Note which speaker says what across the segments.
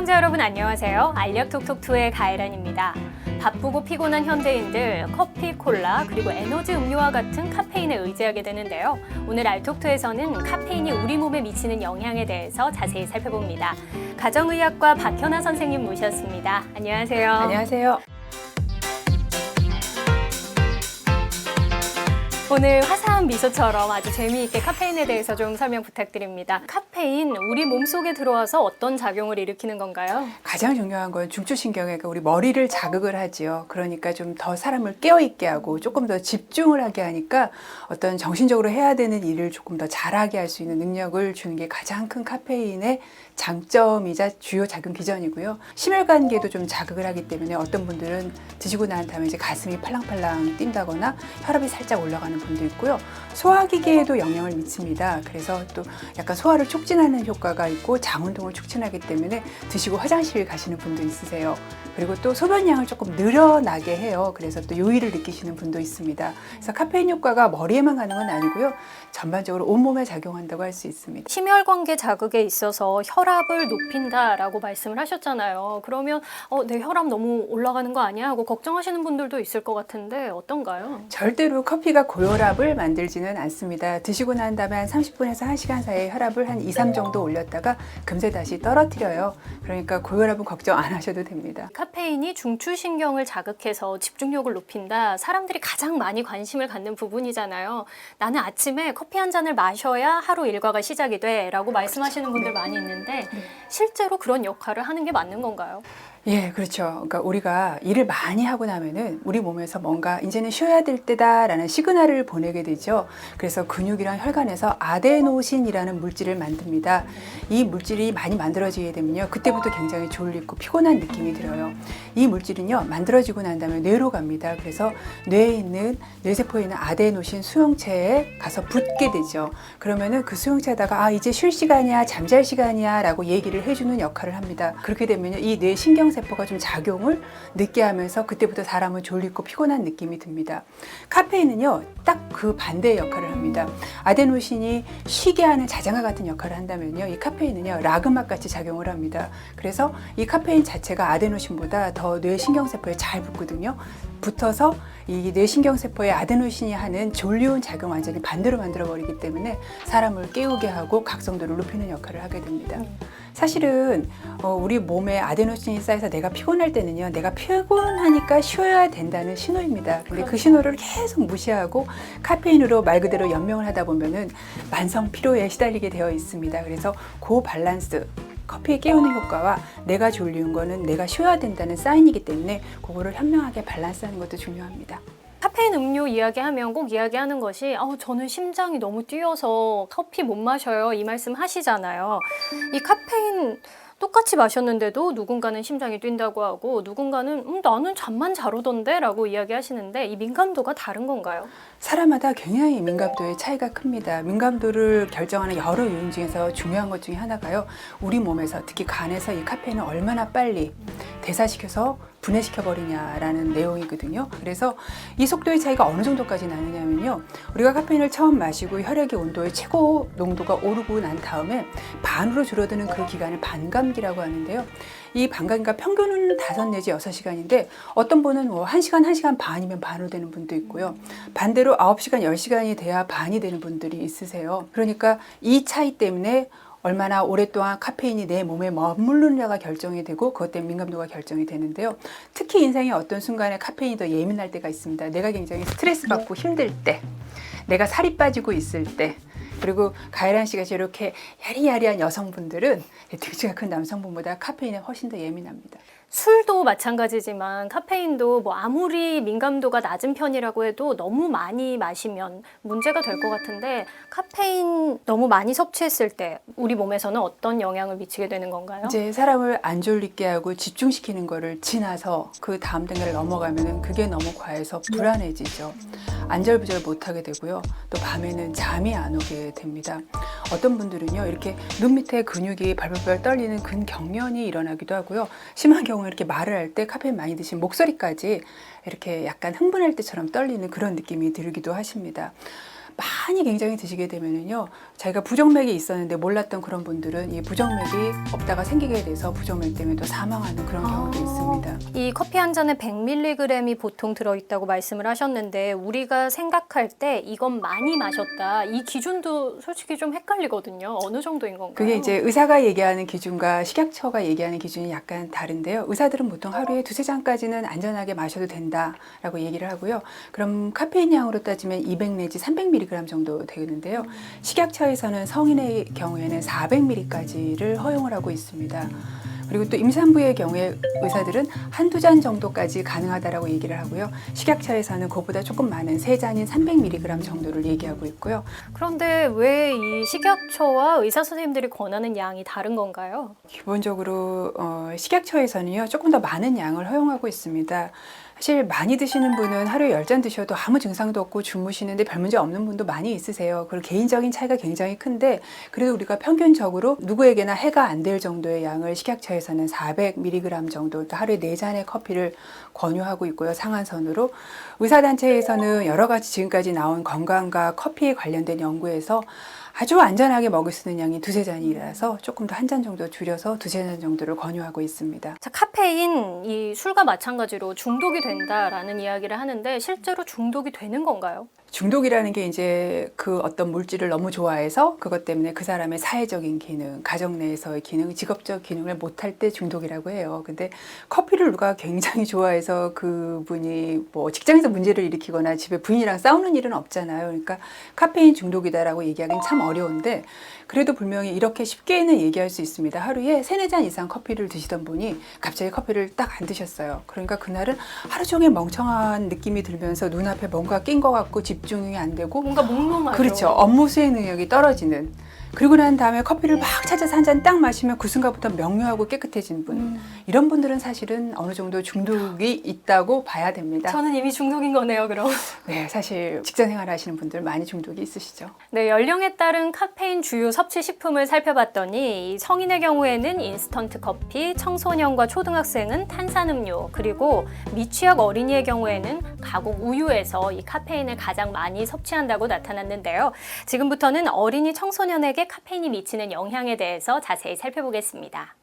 Speaker 1: 시청자 여러분 안녕하세요. 알력톡톡2의 가혜란입니다. 바쁘고 피곤한 현대인들 커피, 콜라, 그리고 에너지 음료와 같은 카페인에 의지하게 되는데요. 오늘 알톡톡에서는 카페인이 우리 몸에 미치는 영향에 대해서 자세히 살펴봅니다. 가정의학과 박현아 선생님 모셨습니다. 안녕하세요.
Speaker 2: 안녕하세요.
Speaker 1: 오늘 화사한 미소처럼 아주 재미있게 카페인에 대해서 좀 설명 부탁드립니다. 카페인, 우리 몸속에 들어와서 어떤 작용을 일으키는 건가요?
Speaker 2: 가장 중요한 건 중추신경에 우리 머리를 자극을 하지요. 그러니까 좀 더 사람을 깨어있게 하고 조금 더 집중을 하게 하니까 어떤 정신적으로 해야 되는 일을 조금 더 잘하게 할 수 있는 능력을 주는 게 가장 큰 카페인의 장점이자 주요 작용 기전이고요. 심혈관계도 좀 자극을 하기 때문에 어떤 분들은 드시고 난 다음에 이제 가슴이 팔랑팔랑 뛴다거나 혈압이 살짝 올라가는 분도 있고요. 소화기계에도 영향을 미칩니다. 그래서 또 약간 소화를 촉진하는 효과가 있고 장운동을 촉진하기 때문에 드시고 화장실 가시는 분도 있으세요. 그리고 또 소변량을 조금 늘어나게 해요. 그래서 또 요의를 느끼시는 분도 있습니다. 그래서 카페인 효과가 머리에만 가는 건 아니고요. 전반적으로 온몸에 작용한다고 할 수 있습니다.
Speaker 1: 심혈관계 자극에 있어서 혈압을 높인다라고 말씀을 하셨잖아요. 그러면 내 혈압 너무 올라가는 거 아니야? 하고 걱정하시는 분들도 있을 것 같은데 어떤가요?
Speaker 2: 절대로 커피가 고혈압을 만들지는 않습니다. 드시고 난 다음에 한 30분에서 1시간 사이에 혈압을 한 2, 3 정도 올렸다가 금세 다시 떨어뜨려요. 그러니까 고혈압은 걱정 안 하셔도 됩니다.
Speaker 1: 카페인이 중추신경을 자극해서 집중력을 높인다. 사람들이 가장 많이 관심을 갖는 부분이잖아요. 나는 아침에 커피 한 잔을 마셔야 하루 일과가 시작이 돼 라고 말씀하시는 분들 많이 있는데 실제로 그런 역할을 하는 게 맞는 건가요?
Speaker 2: 예, 그렇죠. 그러니까 우리가 일을 많이 하고 나면은 우리 몸에서 뭔가 이제는 쉬어야 될 때다라는 시그널을 보내게 되죠. 그래서 근육이랑 혈관에서 아데노신이라는 물질을 만듭니다. 이 물질이 많이 만들어지게 되면요. 그때부터 굉장히 졸리고 피곤한 느낌이 들어요. 이 물질은요, 만들어지고 난 다음에 뇌로 갑니다. 그래서 뇌에 있는, 뇌세포에 있는 아데노신 수용체에 가서 붙게 되죠. 그러면은 그 수용체에다가 이제 쉴 시간이야, 잠잘 시간이야 라고 얘기를 해주는 역할을 합니다. 그렇게 되면요, 이 뇌 신경세포가 좀 작용을 늦게 하면서 그때부터 사람은 졸리고 피곤한 느낌이 듭니다. 카페인은요, 딱 그 반대의 역할을 합니다. 아데노신이 쉬게 하는 자장가 같은 역할을 한다면요, 이 카페인은요, 락음악 같이 작용을 합니다. 그래서 이 카페인 자체가 아데노신보다 더 뇌신경세포에 잘 붙거든요. 붙어서 이 뇌신경세포의 아데노신이 하는 졸리운 작용 완전히 반대로 만들어버리기 때문에 사람을 깨우게 하고 각성도를 높이는 역할을 하게 됩니다. 사실은 우리 몸에 아데노신이 쌓여서 내가 피곤할 때는요, 내가 피곤하니까 쉬어야 된다는 신호입니다. 근데 그 신호를 계속 무시하고 카페인으로 말 그대로 연명을 하다 보면은 만성 피로에 시달리게 되어 있습니다. 그래서 그 밸런스, 커피에 깨우는 효과와 내가 졸리운 거는 내가 쉬어야 된다는 사인이기 때문에 그거를 현명하게 밸런스하는 것도 중요합니다.
Speaker 1: 카페인 음료 이야기하면 꼭 이야기하는 것이 저는 심장이 너무 뛰어서 커피 못 마셔요 이 말씀 하시잖아요. 이 카페인 똑같이 마셨는데도 누군가는 심장이 뛴다고 하고 누군가는 나는 잠만 잘 오던데 라고 이야기하시는데 이 민감도가 다른 건가요?
Speaker 2: 사람마다 굉장히 민감도의 차이가 큽니다. 민감도를 결정하는 여러 요인 중에서 중요한 것 중에 하나가요, 우리 몸에서 특히 간에서 이 카페인을 얼마나 빨리 대사시켜서 분해시켜버리냐라는 내용이거든요. 그래서 이 속도의 차이가 어느 정도까지 나느냐면요, 우리가 카페인을 처음 마시고 혈액의 온도의 최고 농도가 오르고 난 다음에 반으로 줄어드는 그 기간을 반감기라고 하는데요. 이 반감기가 평균은 5 내지 6시간인데 어떤 분은 1시간, 1시간 반이면 반으로 되는 분도 있고요. 반대로 9시간, 10시간이 돼야 반이 되는 분들이 있으세요. 그러니까 이 차이 때문에 얼마나 오랫동안 카페인이 내 몸에 머무르느냐가 결정이 되고 그것 때문에 민감도가 결정이 되는데요. 특히 인생의 어떤 순간에 카페인이 더 예민할 때가 있습니다. 내가 굉장히 스트레스 받고 힘들 때, 내가 살이 빠지고 있을 때, 그리고 가혜란 씨가 이렇게 야리야리한 여성분들은 등치가 큰 남성분보다 카페인에 훨씬 더 예민합니다.
Speaker 1: 술도 마찬가지지만 카페인도 아무리 민감도가 낮은 편이라고 해도 너무 많이 마시면 문제가 될 것 같은데 카페인 너무 많이 섭취했을 때 우리 몸에서는 어떤 영향을 미치게 되는 건가요?
Speaker 2: 이제 사람을 안 졸리게 하고 집중시키는 거를 지나서 그 다음 단계를 넘어가면 그게 너무 과해서 불안해지죠. 안절부절 못하게 되고요. 또 밤에는 잠이 안 오게 됩니다. 어떤 분들은요, 이렇게 눈 밑에 근육이 발발발 떨리는 근경련이 일어나기도 하고요. 심한 경우는 이렇게 말을 할 때 카페인 많이 드신 목소리까지 이렇게 약간 흥분할 때처럼 떨리는 그런 느낌이 들기도 하십니다. 많이 굉장히 드시게 되면은요, 자기가 부정맥이 있었는데 몰랐던 그런 분들은 이 부정맥이 없다가 생기게 돼서 부정맥 때문에 또 사망하는 그런 경우도 있습니다.
Speaker 1: 이 커피 한 잔에 100mg이 보통 들어있다고 말씀을 하셨는데 우리가 생각할 때 이건 많이 마셨다. 이 기준도 솔직히 좀 헷갈리거든요. 어느 정도인 건가요?
Speaker 2: 그게 이제 의사가 얘기하는 기준과 식약처가 얘기하는 기준이 약간 다른데요. 의사들은 보통 하루에 2~3잔까지는 안전하게 마셔도 된다라고 얘기를 하고요. 그럼 카페인 양으로 따지면 200 내지 300mg 정도 되는데요. 식약처에서는 성인의 경우에는 400mg까지를 허용을 하고 있습니다. 그리고 또 임산부의 경우에 의사들은 1~2잔 정도까지 가능하다라고 얘기를 하고요. 식약처에서는 그보다 조금 많은 3잔인 300mg 정도를 얘기하고 있고요.
Speaker 1: 그런데 왜 이 식약처와 의사 선생님들이 권하는 양이 다른 건가요?
Speaker 2: 기본적으로 식약처에서는요, 조금 더 많은 양을 허용하고 있습니다. 사실 많이 드시는 분은 하루에 10잔 드셔도 아무 증상도 없고 주무시는데 별 문제 없는 분도 많이 있으세요. 그리고 개인적인 차이가 굉장히 큰데, 그래도 우리가 평균적으로 누구에게나 해가 안 될 정도의 양을 식약처에서는 400mg 정도, 그러니까 하루에 4잔의 커피를 권유하고 있고요. 상한선으로. 의사단체에서는 여러 가지 지금까지 나온 건강과 커피에 관련된 연구에서 아주 안전하게 먹을 수 있는 양이 2~3잔이라서 조금 더 1잔 정도 줄여서 2~3잔 정도를 권유하고 있습니다.
Speaker 1: 자, 카페인, 이 술과 마찬가지로 중독이 된다라는 이야기를 하는데 실제로 중독이 되는 건가요?
Speaker 2: 중독이라는 게 이제 그 어떤 물질을 너무 좋아해서 그것 때문에 그 사람의 사회적인 기능, 가정 내에서의 기능, 직업적 기능을 못할 때 중독이라고 해요. 근데 커피를 누가 굉장히 좋아해서 그분이 뭐 직장에서 문제를 일으키거나 집에 부인이랑 싸우는 일은 없잖아요. 그러니까 카페인 중독이다라고 얘기하기는 참 어려운데, 그래도 분명히 이렇게 쉽게는 얘기할 수 있습니다. 하루에 3~4잔 이상 커피를 드시던 분이 갑자기 커피를 딱 안 드셨어요. 그러니까 그날은 하루 종일 멍청한 느낌이 들면서 눈앞에 뭔가 낀 것 같고 집중이 안 되고,
Speaker 1: 뭔가 몽롱하죠.
Speaker 2: 그렇죠. 업무 수행 능력이 떨어지는. 그리고 난 다음에 커피를 막 찾아서 한 잔 딱 마시면 그 순간부터 명료하고 깨끗해진 분. 이런 분들은 사실은 어느 정도 중독이 있다고 봐야 됩니다.
Speaker 1: 저는 이미 중독인 거네요, 그럼.
Speaker 2: 네, 사실 직장 생활 하시는 분들 많이 중독이 있으시죠.
Speaker 1: 네, 연령에 따른 카페인 주요 섭취 식품을 살펴봤더니 이 성인의 경우에는 인스턴트 커피, 청소년과 초등학생은 탄산음료, 그리고 미취학 어린이의 경우에는 가공 우유에서 이 카페인을 가장 많이 섭취한다고 나타났는데요. 지금부터는 어린이 청소년에게 카페인이 미치는 영향에 대해서 자세히 살펴보겠습니다.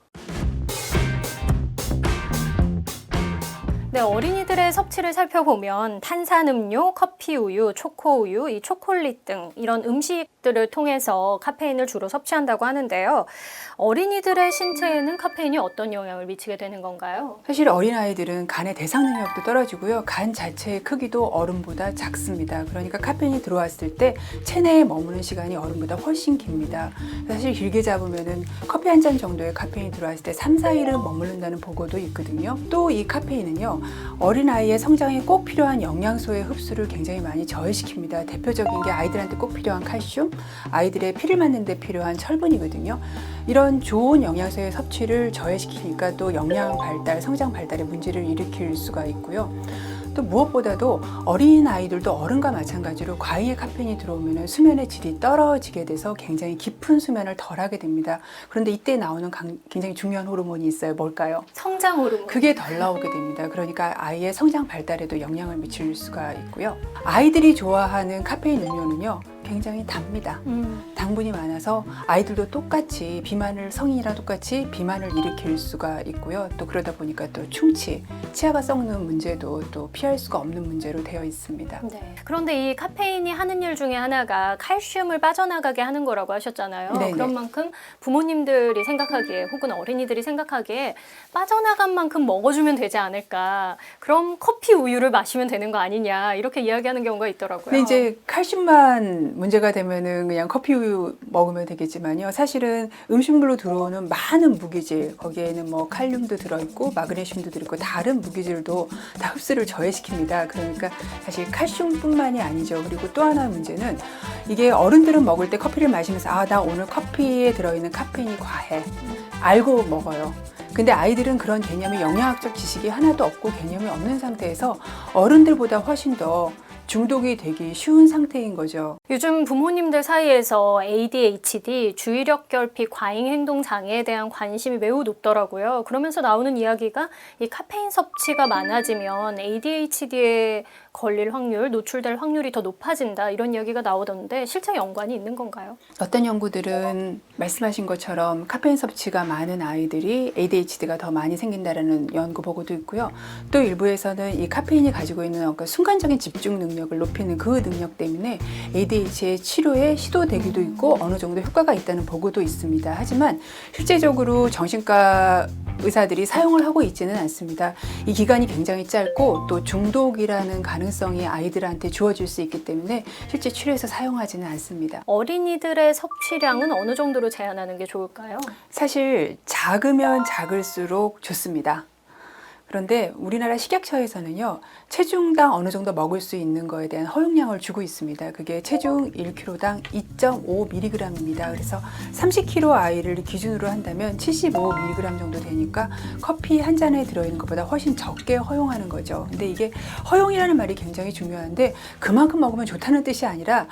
Speaker 1: 네, 어린이들의 섭취를 살펴보면 탄산음료, 커피우유, 초코우유, 이 초콜릿 등 이런 음식들을 통해서 카페인을 주로 섭취한다고 하는데요. 어린이들의 신체에는 카페인이 어떤 영향을 미치게 되는 건가요?
Speaker 2: 사실 어린아이들은 간의 대상 능력도 떨어지고요. 간 자체의 크기도 어른보다 작습니다. 그러니까 카페인이 들어왔을 때 체내에 머무는 시간이 어른보다 훨씬 깁니다. 사실 길게 잡으면은 커피 한 잔 정도의 카페인이 들어왔을 때 3~4일은 머무른다는 보고도 있거든요. 또 이 카페인은요, 어린아이의 성장에 꼭 필요한 영양소의 흡수를 굉장히 많이 저해시킵니다. 대표적인 게 아이들한테 꼭 필요한 칼슘, 아이들의 피를 맞는 데 필요한 철분이거든요. 이런 좋은 영양소의 섭취를 저해시키니까 또 영양 발달, 성장 발달에 문제를 일으킬 수가 있고요. 또 무엇보다도 어린 아이들도 어른과 마찬가지로 과잉의 카페인이 들어오면 수면의 질이 떨어지게 돼서 굉장히 깊은 수면을 덜 하게 됩니다. 그런데 이때 나오는 굉장히 중요한 호르몬이 있어요. 뭘까요?
Speaker 1: 성장 호르몬.
Speaker 2: 그게 덜 나오게 됩니다. 그러니까 아이의 성장 발달에도 영향을 미칠 수가 있고요. 아이들이 좋아하는 카페인 음료는요, 굉장히 답니다. 당분이 많아서 아이들도 똑같이 성인이랑 똑같이 비만을 일으킬 수가 있고요. 또 그러다 보니까 또 충치, 치아가 썩는 문제도 또 피할 수가 없는 문제로 되어 있습니다.
Speaker 1: 네. 그런데 이 카페인이 하는 일 중에 하나가 칼슘을 빠져나가게 하는 거라고 하셨잖아요.
Speaker 2: 네네.
Speaker 1: 그런 만큼 부모님들이 생각하기에 혹은 어린이들이 생각하기에 빠져나간 만큼 먹어주면 되지 않을까. 그럼 커피 우유를 마시면 되는 거 아니냐 이렇게 이야기하는 경우가 있더라고요.
Speaker 2: 근데 이제 칼슘만 문제가 되면은 그냥 커피 우유 먹으면 되겠지만요. 사실은 음식물로 들어오는 많은 무기질, 거기에는 뭐 칼륨도 들어있고 마그네슘도 들어있고 다른 무기질도 다 흡수를 저해시킵니다. 그러니까 사실 칼슘뿐만이 아니죠. 그리고 또 하나의 문제는 이게 어른들은 먹을 때 커피를 마시면서 나 오늘 커피에 들어있는 카페인이 과해. 알고 먹어요. 근데 아이들은 그런 개념이 영양학적 지식이 하나도 없고 개념이 없는 상태에서 어른들보다 훨씬 더 중독이 되기 쉬운 상태인 거죠.
Speaker 1: 요즘 부모님들 사이에서 ADHD, 주의력 결핍, 과잉 행동 장애에 대한 관심이 매우 높더라고요. 그러면서 나오는 이야기가 이 카페인 섭취가 많아지면 ADHD에 걸릴 확률, 노출될 확률이 더 높아진다 이런 이야기가 나오던데 실제 연관이 있는 건가요?
Speaker 2: 어떤 연구들은 말씀하신 것처럼 카페인 섭취가 많은 아이들이 ADHD가 더 많이 생긴다라는 연구 보고도 있고요. 또 일부에서는 이 카페인이 가지고 있는 어떤 순간적인 집중 능력을 높이는 그 능력 때문에 ADHD 치료에 시도되기도 있고 어느 정도 효과가 있다는 보고도 있습니다. 하지만 실제적으로 정신과 의사들이 사용을 하고 있지는 않습니다. 이 기간이 굉장히 짧고 또 중독이라는 가능성이 아이들한테 주어질 수 있기 때문에 실제 치료에서 사용하지는 않습니다.
Speaker 1: 어린이들의 섭취량은 어느 정도로 제한하는 게 좋을까요?
Speaker 2: 사실 작으면 작을수록 좋습니다. 그런데 우리나라 식약처에서는요, 체중당 어느 정도 먹을 수 있는 거에 대한 허용량을 주고 있습니다. 그게 체중 1kg당 2.5mg입니다. 그래서 30kg 아이를 기준으로 한다면 75mg 정도 되니까 커피 한 잔에 들어있는 것보다 훨씬 적게 허용하는 거죠. 근데 이게 허용이라는 말이 굉장히 중요한데 그만큼 먹으면 좋다는 뜻이 아니라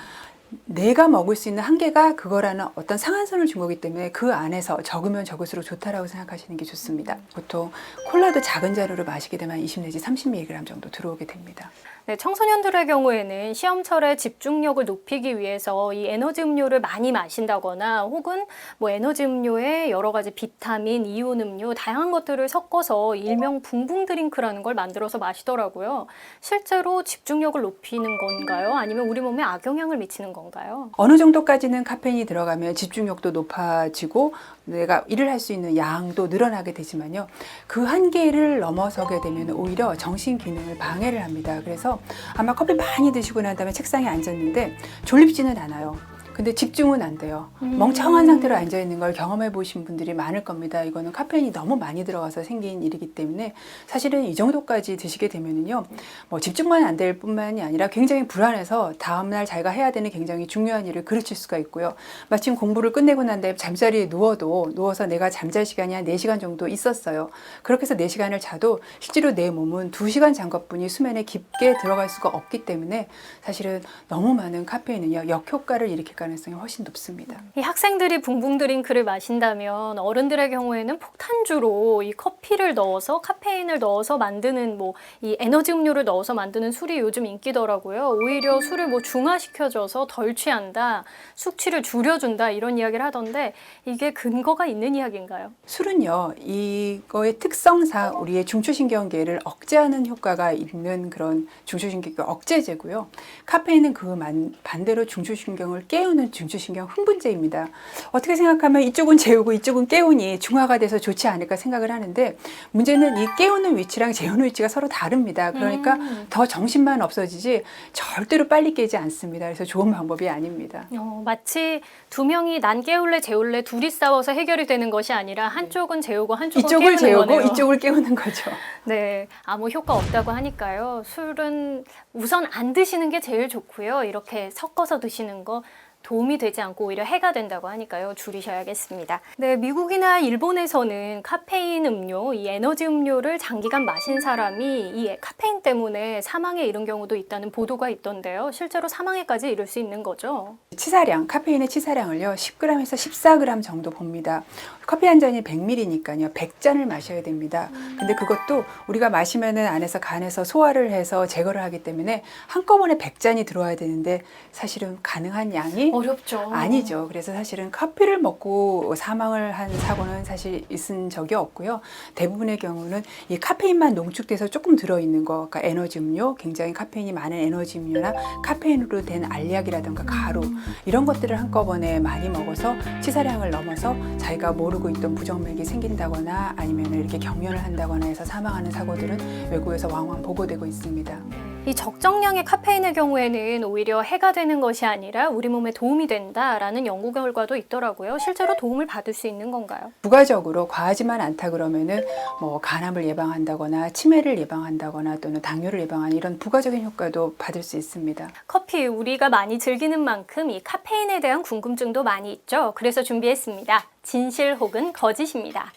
Speaker 2: 내가 먹을 수 있는 한계가 그거라는 어떤 상한선을 준 거기 때문에 그 안에서 적으면 적을수록 좋다라고 생각하시는 게 좋습니다. 보통 콜라도 작은 잔으로 마시게 되면 20 내지 30mg 정도 들어오게 됩니다.
Speaker 1: 네, 청소년들의 경우에는 시험철에 집중력을 높이기 위해서 이 에너지 음료를 많이 마신다거나 혹은 뭐 에너지 음료에 여러 가지 비타민, 이온 음료, 다양한 것들을 섞어서 일명 붕붕 드링크라는 걸 만들어서 마시더라고요. 실제로 집중력을 높이는 건가요? 아니면 우리 몸에 악영향을 미치는 건가요?
Speaker 2: 어느 정도까지는 카페인이 들어가면 집중력도 높아지고 내가 일을 할 수 있는 양도 늘어나게 되지만요. 그 한계를 넘어서게 되면 오히려 정신 기능을 방해를 합니다. 그래서 아마 커피 많이 드시고 난 다음에 책상에 앉았는데 졸립지는 않아요. 근데 집중은 안 돼요. 멍청한 상태로 앉아있는 걸 경험해 보신 분들이 많을 겁니다. 이거는 카페인이 너무 많이 들어가서 생긴 일이기 때문에 사실은 이 정도까지 드시게 되면은요, 뭐 집중만 안 될 뿐만이 아니라 굉장히 불안해서 다음날 자기가 해야 되는 굉장히 중요한 일을 그르칠 수가 있고요. 마침 공부를 끝내고 난 다음에 잠자리에 누워서 내가 잠잘 시간이 한 4시간 정도 있었어요. 그렇게 해서 4시간을 자도 실제로 내 몸은 2시간 잔 것뿐이 수면에 깊게 들어갈 수가 없기 때문에 사실은 너무 많은 카페인은요, 역효과를 일으킬 가능성이 훨씬 높습니다.
Speaker 1: 이 학생들이 붕붕 드링크를 마신다면 어른들의 경우에는 폭탄주로 이 커피를 넣어서 카페인을 넣어서 만드는 뭐 이 에너지 음료를 넣어서 만드는 술이 요즘 인기더라고요. 오히려 술을 뭐 중화시켜줘서 덜 취한다, 숙취를 줄여준다 이런 이야기를 하던데 이게 근거가 있는 이야기인가요?
Speaker 2: 술은요, 이거의 특성상 우리의 중추신경계를 억제하는 효과가 있는 그런 중추신경계 억제제고요. 카페인은 그 반대로 중추신경을 깨우는 중추신경 흥분제입니다. 어떻게 생각하면 이쪽은 재우고 이쪽은 깨우니 중화가 돼서 좋지 않을까 생각을 하는데 문제는 이 깨우는 위치랑 재우는 위치가 서로 다릅니다. 그러니까 더 정신만 없어지지 절대로 빨리 깨지 않습니다. 그래서 좋은 방법이 아닙니다.
Speaker 1: 마치 두 명이 난 깨울래 재울래 둘이 싸워서 해결이 되는 것이 아니라 한쪽은 재우고 한쪽은
Speaker 2: 이쪽을
Speaker 1: 깨우는
Speaker 2: 재우고
Speaker 1: 거네요.
Speaker 2: 이쪽을 깨우는 거죠.
Speaker 1: 네, 아무 효과 없다고 하니까요. 술은 우선 안 드시는 게 제일 좋고요. 이렇게 섞어서 드시는 거 도움이 되지 않고 오히려 해가 된다고 하니까요. 줄이셔야겠습니다. 네, 미국이나 일본에서는 카페인 음료, 이 에너지 음료를 장기간 마신 사람이 이 카페인 때문에 사망에 이른 경우도 있다는 보도가 있던데요. 실제로 사망에까지 이를 수 있는 거죠.
Speaker 2: 치사량, 카페인의 치사량을요 10g에서 14g 정도 봅니다. 커피 한 잔이 100ml니까요 100잔을 마셔야 됩니다. 근데 그것도 우리가 마시면은 안에서 간에서 소화를 해서 제거를 하기 때문에 한꺼번에 100잔이 들어와야 되는데 사실은 가능한 양이
Speaker 1: 어렵죠.
Speaker 2: 아니죠. 그래서 사실은 커피를 먹고 사망을 한 사고는 사실 있은 적이 없고요. 대부분의 경우는 이 카페인만 농축돼서 조금 들어있는 거, 그러니까 에너지 음료, 굉장히 카페인이 많은 에너지 음료나 카페인으로 된 알약이라든가 가루 이런 것들을 한꺼번에 많이 먹어서 치사량을 넘어서 자기가 모르고 있던 부정맥이 생긴다거나 아니면 이렇게 경련을 한다거나 해서 사망하는 사고들은 외국에서 왕왕 보고되고 있습니다.
Speaker 1: 이 적정량의 카페인의 경우에는 오히려 해가 되는 것이 아니라 우리 몸에 도움이 된다라는 연구 결과도 있더라고요. 실제로 도움을 받을 수 있는 건가요?
Speaker 2: 부가적으로 과하지만 않다 그러면은 뭐 간암을 예방한다거나 치매를 예방한다거나 또는 당뇨를 예방하는 이런 부가적인 효과도 받을 수 있습니다.
Speaker 1: 커피 우리가 많이 즐기는 만큼 이 카페인에 대한 궁금증도 많이 있죠. 그래서 준비했습니다. 진실 혹은 거짓입니다.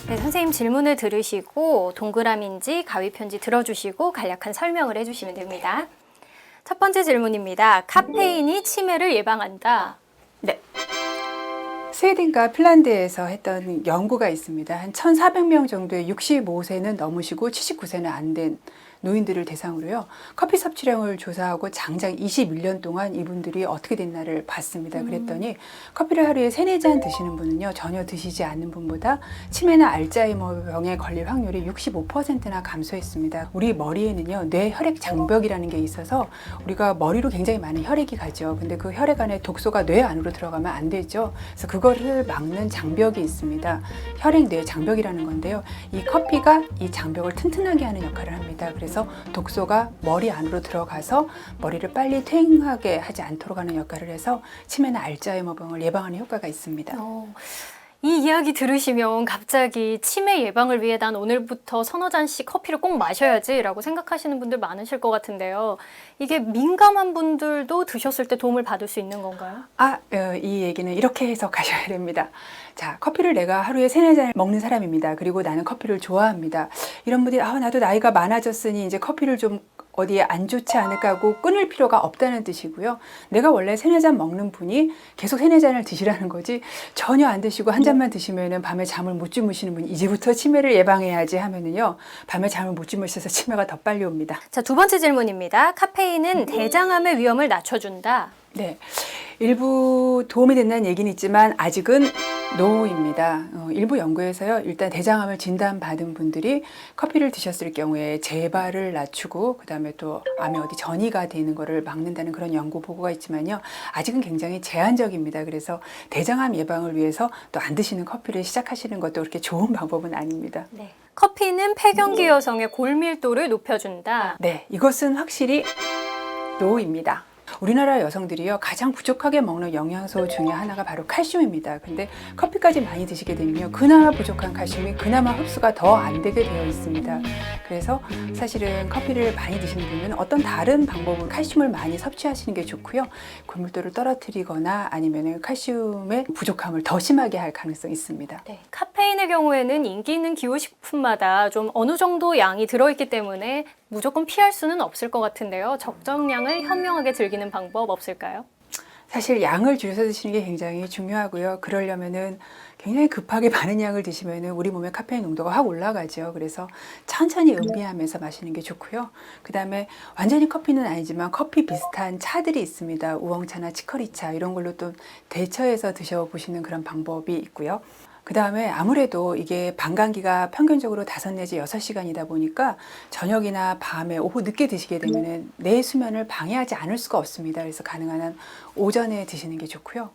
Speaker 1: 네, 선생님 질문을 들으시고 동그라미인지 가위편지 들어주시고 간략한 설명을 해주시면 됩니다. 첫 번째 질문입니다. 카페인이 치매를 예방한다.
Speaker 2: 네. 스웨덴과 핀란드에서 했던 연구가 있습니다. 한 1,400명 정도의 65세는 넘으시고 79세는 안 된 노인들을 대상으로요. 커피 섭취량을 조사하고 장장 21년 동안 이분들이 어떻게 됐나를 봤습니다. 그랬더니 커피를 하루에 3, 4잔 드시는 분은요. 전혀 드시지 않는 분보다 치매나 알츠하이머 병에 걸릴 확률이 65%나 감소했습니다. 우리 머리에는요. 뇌혈액 장벽이라는 게 있어서 우리가 머리로 굉장히 많은 혈액이 가죠. 근데 그 혈액 안에 독소가 뇌 안으로 들어가면 안 되죠. 그래서 그거를 막는 장벽이 있습니다. 혈액 뇌 장벽이라는 건데요. 이 커피가 이 장벽을 튼튼하게 하는 역할을 합니다. 그래서 독소가 머리 안으로 들어가서 머리를 빨리 퇴행하게 하지 않도록 하는 역할을 해서 치매나 알츠하이머 병을 예방하는 효과가 있습니다.
Speaker 1: 이 이야기 들으시면 갑자기 치매 예방을 위해 난 오늘부터 서너 잔씩 커피를 꼭 마셔야지 라고 생각하시는 분들 많으실 것 같은데요. 이게 민감한 분들도 드셨을 때 도움을 받을 수 있는 건가요?
Speaker 2: 이 얘기는 이렇게 해석하셔야 됩니다. 자, 커피를 내가 하루에 3, 4잔 먹는 사람입니다. 그리고 나는 커피를 좋아합니다. 이런 분들이 나도 나이가 많아졌으니 이제 커피를 좀 어디에 안 좋지 않을까 하고 끊을 필요가 없다는 뜻이고요. 내가 원래 3, 4잔 먹는 분이 계속 3, 4잔을 드시라는 거지 전혀 안 드시고 한 잔만 드시면은 밤에 잠을 못 주무시는 분이 이제부터 치매를 예방해야지 하면은요. 밤에 잠을 못 주무셔서 치매가 더 빨리 옵니다.
Speaker 1: 자, 두 번째 질문입니다. 카페인은 대장암의 위험을 낮춰준다.
Speaker 2: 네, 일부 도움이 된다는 얘기는 있지만 아직은 노입니다. 일부 연구에서요. 일단 대장암을 진단받은 분들이 커피를 드셨을 경우에 재발을 낮추고 그다음에 또 암에 어디 전이가 되는 거를 막는다는 그런 연구 보고가 있지만요. 아직은 굉장히 제한적입니다. 그래서 대장암 예방을 위해서 또 안 드시는 커피를 시작하시는 것도 그렇게 좋은 방법은 아닙니다.
Speaker 1: 네. 커피는 폐경기 여성의 골밀도를 높여준다.
Speaker 2: 네, 이것은 확실히 노입니다. 우리나라 여성들이요 가장 부족하게 먹는 영양소 중에 하나가 바로 칼슘입니다. 근데 커피까지 많이 드시게 되면요 그나마 부족한 칼슘이 그나마 흡수가 더 안 되게 되어 있습니다. 그래서 사실은 커피를 많이 드시는 분은 어떤 다른 방법으로 칼슘을 많이 섭취하시는 게 좋고요. 골밀도를 떨어뜨리거나 아니면 칼슘의 부족함을 더 심하게 할 가능성이 있습니다.
Speaker 1: 네. 카페인의 경우에는 인기 있는 기호식품마다 좀 어느 정도 양이 들어있기 때문에 무조건 피할 수는 없을 것 같은데요. 적정량을 현명하게 즐기는 방법 없을까요?
Speaker 2: 사실 양을 줄여서 드시는 게 굉장히 중요하고요. 그러려면은 굉장히 급하게 많은 양을 드시면은 우리 몸의 카페인 농도가 확 올라가죠. 그래서 천천히 음미하면서 마시는 게 좋고요. 그 다음에 완전히 커피는 아니지만 커피 비슷한 차들이 있습니다. 우엉차나 치커리차 이런 걸로 또 대처해서 드셔보시는 그런 방법이 있고요. 그 다음에 아무래도 이게 방광기가 평균적으로 5 내지 6시간이다 보니까 저녁이나 밤에 오후 늦게 드시게 되면 내 수면을 방해하지 않을 수가 없습니다. 그래서 가능한 한 오전에 드시는 게 좋고요.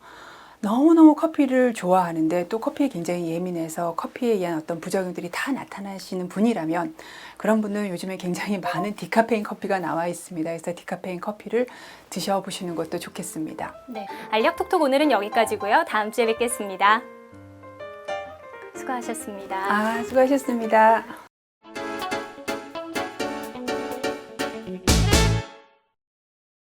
Speaker 2: 너무너무 커피를 좋아하는데 또 커피에 굉장히 예민해서 커피에 의한 어떤 부작용들이 다 나타나시는 분이라면 그런 분은 요즘에 굉장히 많은 디카페인 커피가 나와 있습니다. 그래서 디카페인 커피를 드셔보시는 것도 좋겠습니다.
Speaker 1: 네, 알력톡톡 오늘은 여기까지고요. 다음 주에 뵙겠습니다. 수고하셨습니다.
Speaker 2: 수고하셨습니다.